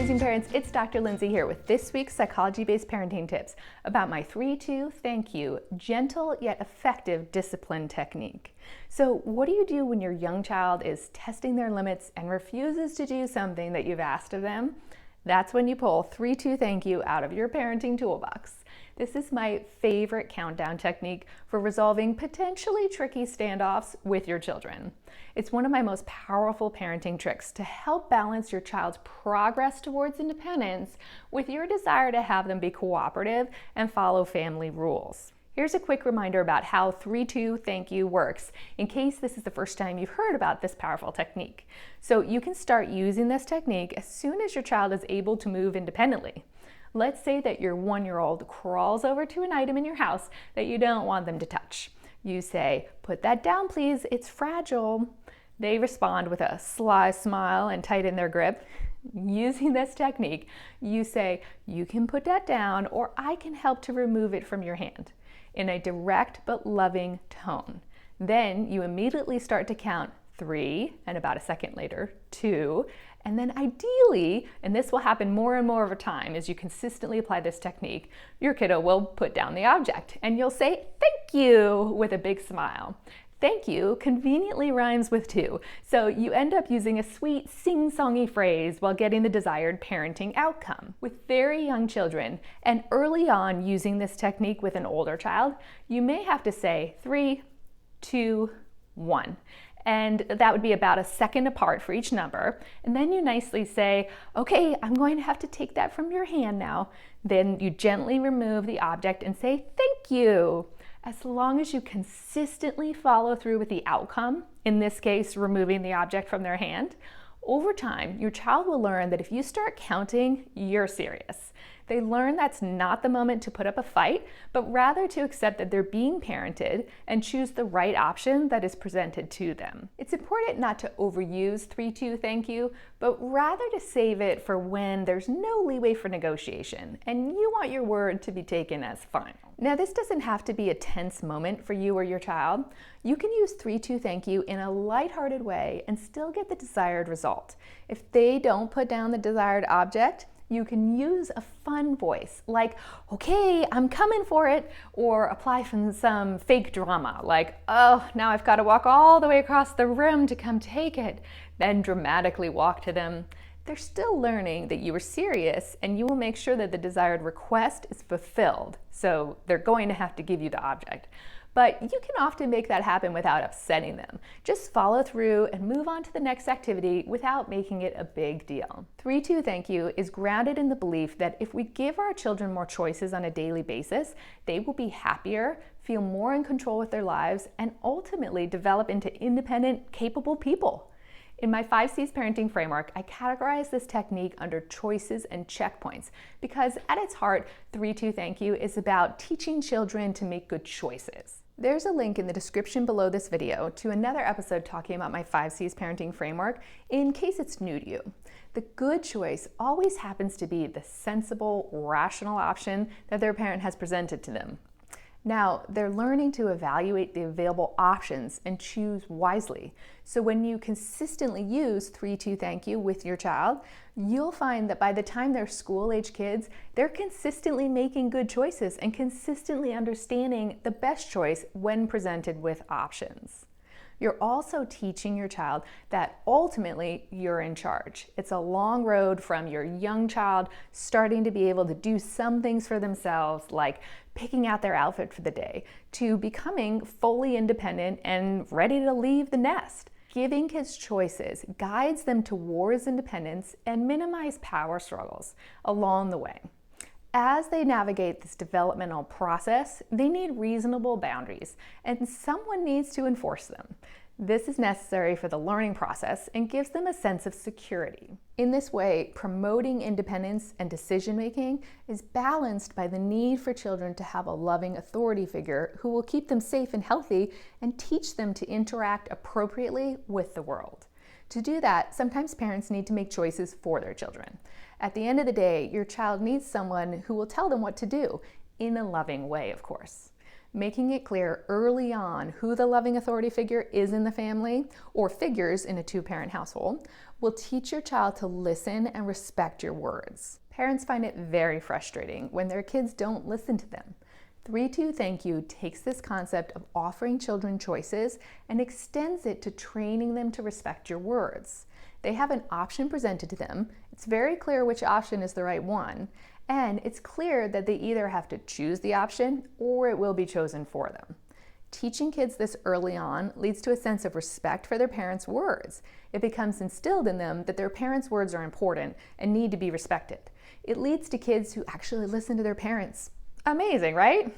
amazing parents, it's Dr. Lindsay here with this week's psychology-based parenting tips about my 3-2 thank you, gentle yet effective discipline technique. So what do you do when your young child is testing their limits and refuses to do something that you've asked of them? That's when you pull 3-2 thank you out of your parenting toolbox. This is my favorite countdown technique for resolving potentially tricky standoffs with your children. It's one of my most powerful parenting tricks to help balance your child's progress towards independence with your desire to have them be cooperative and follow family rules. Here's a quick reminder about how 3-2 thank you works, in case this is the first time you've heard about this powerful technique. So you can start using this technique as soon as your child is able to move independently. Let's say that your 1-year-old crawls over to an item in your house that you don't want them to touch. You say, "Put that down, please, it's fragile." They respond with a sly smile and tighten their grip. Using this technique, you say, "You can put that down, or I can help to remove it from your hand," in a direct but loving tone. Then you immediately start to count 3, and about a second later, 2, and then ideally, and this will happen more and more over time as you consistently apply this technique, your kiddo will put down the object and you'll say thank you with a big smile. Thank you conveniently rhymes with 2, so you end up using a sweet sing-songy phrase while getting the desired parenting outcome. With very young children, and early on using this technique with an older child, you may have to say 3, 2, 1. And that would be about a second apart for each number. And then you nicely say, "Okay, I'm going to have to take that from your hand now." Then you gently remove the object and say, "Thank you." As long as you consistently follow through with the outcome, in this case, removing the object from their hand, over time, your child will learn that if you start counting, you're serious. They learn that's not the moment to put up a fight, but rather to accept that they're being parented and choose the right option that is presented to them. It's important not to overuse 3-2 thank you, but rather to save it for when there's no leeway for negotiation and you want your word to be taken as final. Now, this doesn't have to be a tense moment for you or your child. You can use 3-2 thank you in a lighthearted way and still get the desired result. If they don't put down the desired object, you can use a fun voice like, "Okay, I'm coming for it," or apply some fake drama like, "Oh, now I've got to walk all the way across the room to come take it." Then dramatically walk to them. They're still learning that you are serious and you will make sure that the desired request is fulfilled. So they're going to have to give you the object. But you can often make that happen without upsetting them. Just follow through and move on to the next activity without making it a big deal. 3-2 thank you is grounded in the belief that if we give our children more choices on a daily basis, they will be happier, feel more in control with their lives, and ultimately develop into independent, capable people. In my 5 C's parenting framework, I categorize this technique under choices and checkpoints because at its heart, 3-2 thank you is about teaching children to make good choices. There's a link in the description below this video to another episode talking about my 5 C's parenting framework in case it's new to you. The good choice always happens to be the sensible, rational option that their parent has presented to them. Now, they're learning to evaluate the available options and choose wisely. So when you consistently use 3-2 thank you with your child, you'll find that by the time they're school-age kids, they're consistently making good choices and consistently understanding the best choice when presented with options. You're also teaching your child that ultimately you're in charge. It's a long road from your young child starting to be able to do some things for themselves, like picking out their outfit for the day, to becoming fully independent and ready to leave the nest. Giving kids choices guides them towards independence and minimize power struggles along the way. As they navigate this developmental process, they need reasonable boundaries, and someone needs to enforce them. This is necessary for the learning process and gives them a sense of security. In this way, promoting independence and decision-making is balanced by the need for children to have a loving authority figure who will keep them safe and healthy and teach them to interact appropriately with the world. To do that, sometimes parents need to make choices for their children. At the end of the day, your child needs someone who will tell them what to do, in a loving way, of course. Making it clear early on who the loving authority figure is in the family, or figures in a two-parent household, will teach your child to listen and respect your words. Parents find it very frustrating when their kids don't listen to them. 3-2 Thank You takes this concept of offering children choices and extends it to training them to respect your words. They have an option presented to them. It's very clear which option is the right one, and it's clear that they either have to choose the option or it will be chosen for them. Teaching kids this early on leads to a sense of respect for their parents' words. It becomes instilled in them that their parents' words are important and need to be respected. It leads to kids who actually listen to their parents. Amazing, right?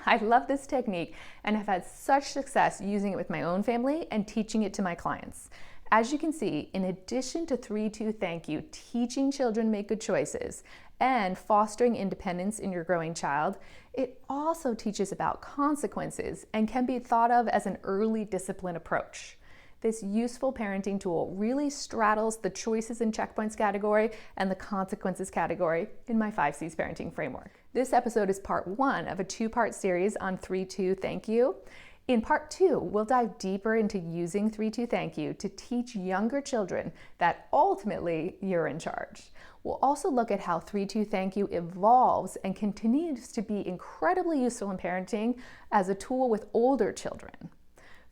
I love this technique and have had such success using it with my own family and teaching it to my clients. As you can see, in addition to 3-2 Thank You, teaching children to make good choices and fostering independence in your growing child, it also teaches about consequences and can be thought of as an early discipline approach. This useful parenting tool really straddles the choices and checkpoints category and the consequences category in my 5 C's parenting framework. This episode is part 1 of a 2-part series on 3-2 Thank You. In part 2, we'll dive deeper into using 3-2 Thank You to teach younger children that ultimately you're in charge. We'll also look at how 3-2 Thank You evolves and continues to be incredibly useful in parenting as a tool with older children.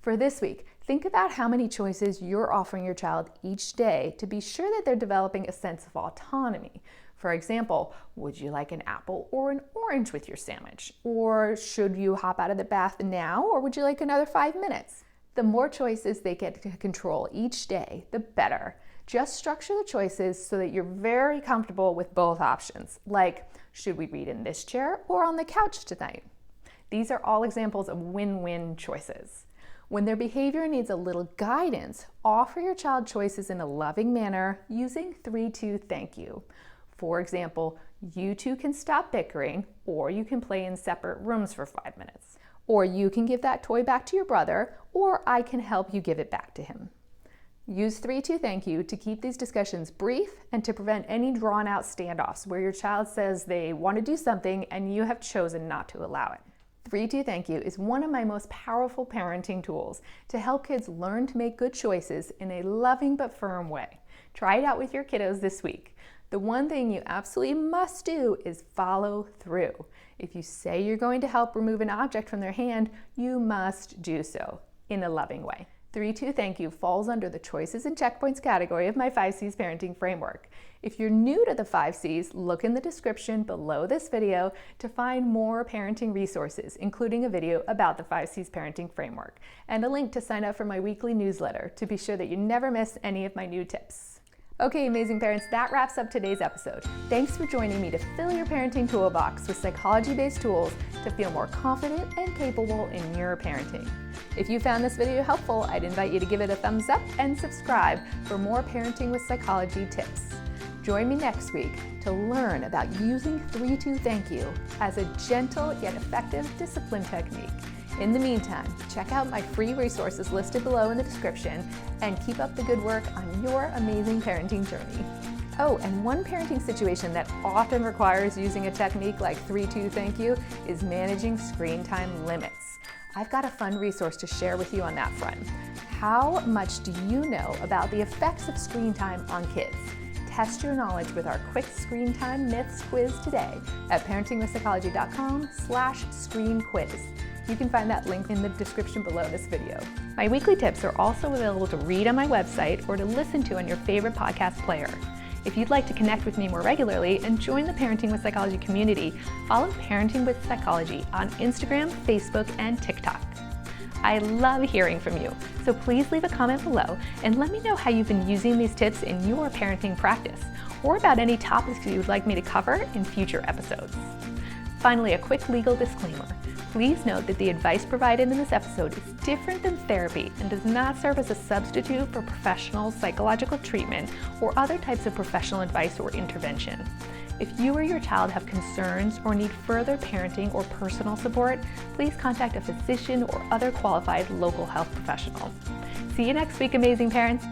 For this week, think about how many choices you're offering your child each day to be sure that they're developing a sense of autonomy. For example, would you like an apple or an orange with your sandwich? Or should you hop out of the bath now, or would you like another 5 minutes? The more choices they get to control each day, the better. Just structure the choices so that you're very comfortable with both options, like, should we read in this chair or on the couch tonight? These are all examples of win-win choices. When their behavior needs a little guidance, offer your child choices in a loving manner using 3-2 Thank You. For example, you two can stop bickering, or you can play in separate rooms for 5 minutes. Or you can give that toy back to your brother, or I can help you give it back to him. Use 3-2 Thank You to keep these discussions brief and to prevent any drawn-out standoffs where your child says they want to do something and you have chosen not to allow it. 3-2 Thank You is one of my most powerful parenting tools to help kids learn to make good choices in a loving but firm way. Try it out with your kiddos this week. The one thing you absolutely must do is follow through. If you say you're going to help remove an object from their hand, you must do so in a loving way. 3-2 Thank You falls under the choices and checkpoints category of my 5 C's parenting framework. If you're new to the 5 C's, look in the description below this video to find more parenting resources, including a video about the 5 C's parenting framework, and a link to sign up for my weekly newsletter to be sure that you never miss any of my new tips. Okay, amazing parents, that wraps up today's episode. Thanks for joining me to fill your parenting toolbox with psychology-based tools to feel more confident and capable in your parenting. If you found this video helpful, I'd invite you to give it a thumbs up and subscribe for more parenting with psychology tips. Join me next week to learn about using 3-2 Thank You as a gentle yet effective discipline technique. In the meantime, check out my free resources listed below in the description and keep up the good work on your amazing parenting journey. Oh, and one parenting situation that often requires using a technique like 3-2 Thank You is managing screen time limits. I've got a fun resource to share with you on that front. How much do you know about the effects of screen time on kids? Test your knowledge with our quick screen time myths quiz today at parentingwithpsychology.com/screen quiz. You can find that link in the description below this video. My weekly tips are also available to read on my website or to listen to on your favorite podcast player. If you'd like to connect with me more regularly and join the Parenting with Psychology community, follow Parenting with Psychology on Instagram, Facebook, and TikTok. I love hearing from you, so please leave a comment below and let me know how you've been using these tips in your parenting practice, or about any topics you would like me to cover in future episodes. Finally, a quick legal disclaimer. Please note that the advice provided in this episode is different than therapy and does not serve as a substitute for professional psychological treatment or other types of professional advice or intervention. If you or your child have concerns or need further parenting or personal support, please contact a physician or other qualified local health professional. See you next week, amazing parents.